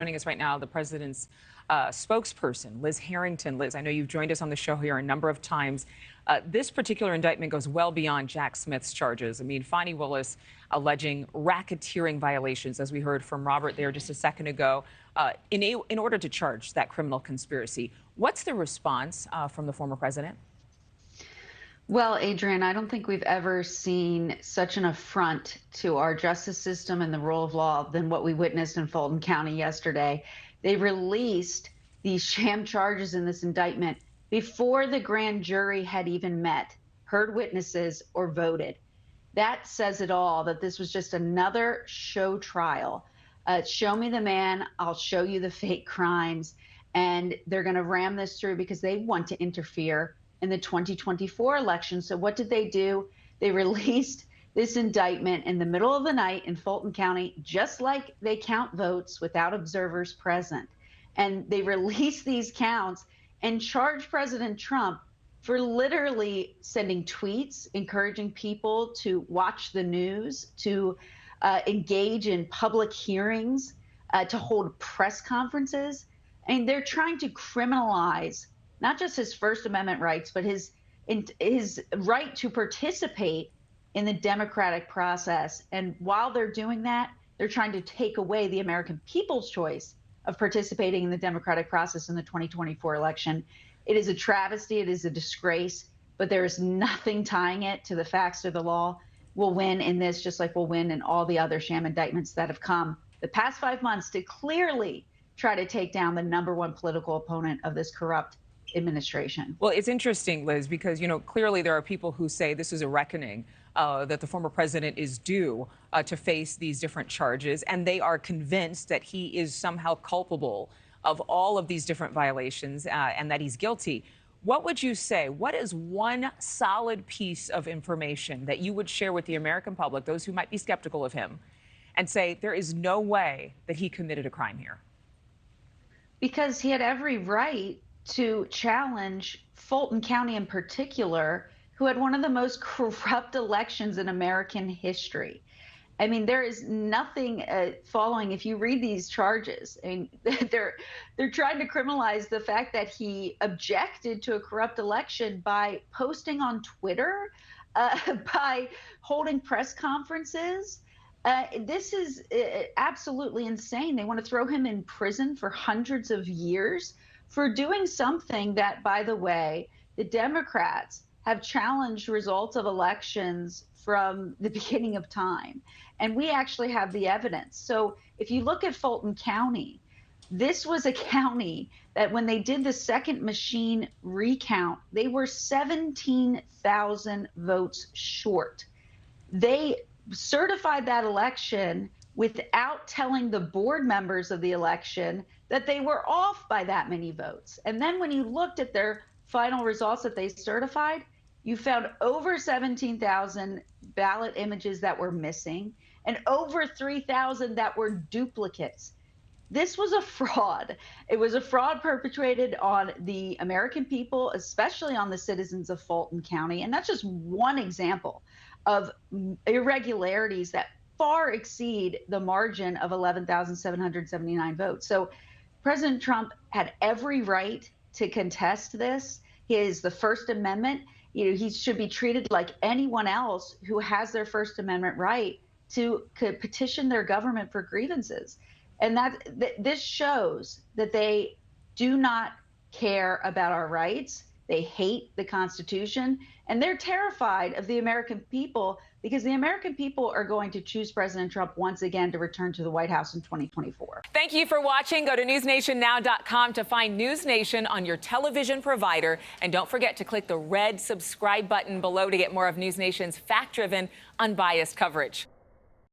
Joining us right now, the president's spokesperson, Liz Harrington. Liz, I know you've joined us on the show here a number of times. This particular indictment goes well beyond Jack Smith's charges. I mean, Fani Willis alleging racketeering violations, as we heard from Robert there just a second ago, in order to charge that criminal conspiracy. What's the response from the former president? Well, Adrienne, I don't think we've ever seen such an affront to our justice system and the rule of law than what we witnessed in Fulton County yesterday. They released these sham charges in this indictment before the grand jury had even met, heard witnesses, or voted. That says it all, that this was just another show trial. Show me the man, I'll show you the fake crimes. And they're going to ram this through because they want to interfere in the 2024 election. So what did they do? They released this indictment in the middle of the night in Fulton County, just like they count votes without observers present. And they released these counts and charged President Trump for literally sending tweets, encouraging people to watch the news, to engage in public hearings, to hold press conferences. And they're trying to criminalize not just his First Amendment rights, but his right to participate in the democratic process. And while they're doing that, they're trying to take away the American people's choice of participating in the democratic process in the 2024 election. It is a travesty. It is a disgrace, but there is nothing tying it to the facts or the law. We'll win in this, just like we'll win in all the other sham indictments that have come the past 5 months to clearly try to take down the #1 political opponent of this corrupt administration. Well, it's interesting, Liz, because, clearly there are people who say this is a reckoning, that the former president is due to face these different charges, and they are convinced that he is somehow culpable of all of these different violations and that he's guilty. What would you say? What is one solid piece of information that you would share with the American public, those who might be skeptical of him, and say there is no way that he committed a crime here? Because he had every right to challenge Fulton County in particular, who had one of the most corrupt elections in American history. I mean, there is nothing following. If you read these charges, and they're trying to criminalize the fact that he objected to a corrupt election by posting on Twitter, by holding press conferences. This is absolutely insane. They want to throw him in prison for hundreds of years for doing something that, by the way, the Democrats have challenged results of elections from the beginning of time. And we actually have the evidence. So if you look at Fulton County, this was a county that when they did the second machine recount, they were 17,000 votes short. They certified that election without telling the board members of the election that they were off by that many votes. And then when you looked at their final results that they certified, you found over 17,000 ballot images that were missing and over 3,000 that were duplicates. This was a fraud. It was a fraud perpetrated on the American people, especially on the citizens of Fulton County. And that's just one example of irregularities that far exceed the margin of 11,779 votes. So President Trump had every right to contest this. He is the First Amendment. He should be treated like anyone else who has their First Amendment right to petition their government for grievances. And this shows that they do not care about our rights. They hate the Constitution, and they're terrified of the American people because the American people are going to choose President Trump once again to return to the White House in 2024. Thank you for watching. Go to newsnationnow.com to find NewsNation on your television provider. And don't forget to click the red subscribe button below to get more of NewsNation's fact-driven, unbiased coverage.